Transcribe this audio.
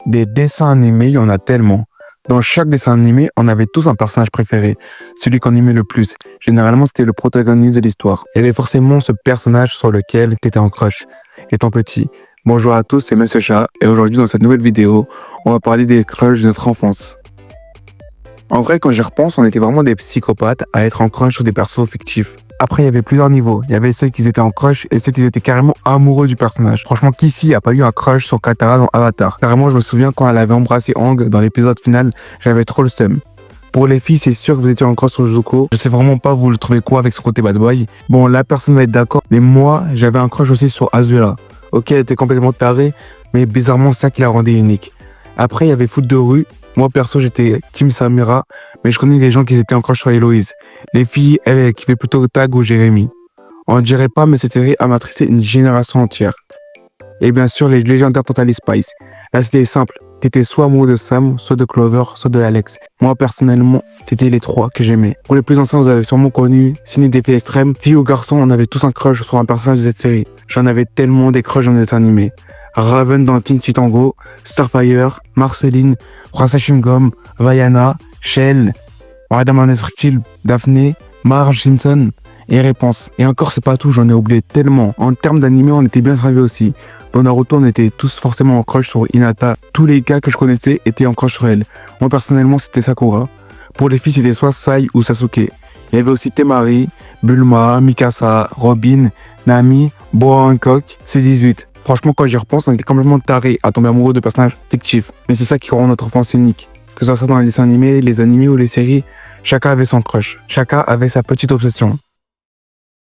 Des dessins animés, il y en a tellement. Dans chaque dessin animé, on avait tous un personnage préféré, celui qu'on aimait le plus. Généralement, c'était le protagoniste de l'histoire. Il y avait forcément ce personnage sur lequel tu étais en crush, étant petit. Bonjour à tous, c'est Monsieur Chat, et aujourd'hui, dans cette nouvelle vidéo, on va parler des crushs de notre enfance. En vrai, quand j'y repense, on était vraiment des psychopathes à être en crush sur des persos fictifs. Après, il y avait plusieurs niveaux. Il y avait ceux qui étaient en crush et ceux qui étaient carrément amoureux du personnage. Franchement, qui ici a pas eu un crush sur Katara dans Avatar? Carrément, je me souviens quand elle avait embrassé Aang dans l'épisode final, j'avais trop le seum. Pour les filles, c'est sûr que vous étiez en crush sur Zuko. Je sais vraiment pas vous le trouvez quoi avec ce côté bad boy. Bon, la personne va être d'accord, mais moi, j'avais un crush aussi sur Azula. Ok, elle était complètement tarée, mais bizarrement, c'est ça qui la rendait unique. Après, il y avait Foot de rue. Moi, perso, j'étais Team Samira, mais je connais des gens qui étaient en crush sur Héloïse. Les filles, elles kiffaient plutôt Tag ou Jérémy. On ne dirait pas, mais cette série a matrixé une génération entière. Et bien sûr, les légendaires Totally Spice. Là, c'était simple. T'étais soit amoureux de Sam, soit de Clover, soit de Alex. Moi, personnellement, c'était les trois que j'aimais. Pour les plus anciens, vous avez sûrement connu Ciné Défi Extrême. Filles ou garçons, on avait tous un crush sur un personnage de cette série. J'en avais tellement des crushs dans des dessins animés. Raven dans Teen Titango, Starfire, Marceline, Princess Chewing-Gum, Vaiana, Shell, Madame Indestructible, Daphné, Marge Simpson et Réponse. Et encore, c'est pas tout, j'en ai oublié tellement. En termes d'animé, on était bien servis aussi. Dans Naruto, on était tous forcément en crush sur Hinata. Tous les gars que je connaissais étaient en crush sur elle. Moi, personnellement, c'était Sakura. Pour les filles, c'était soit Sai ou Sasuke. Il y avait aussi Temari, Bulma, Mikasa, Robin, Nami, Boa Hancock, C18. Franchement, quand j'y repense, on était complètement tarés à tomber amoureux de personnages fictifs. Mais c'est ça qui rend notre enfance unique. Que ce soit dans les dessins animés, les animés ou les séries, chacun avait son crush. Chacun avait sa petite obsession.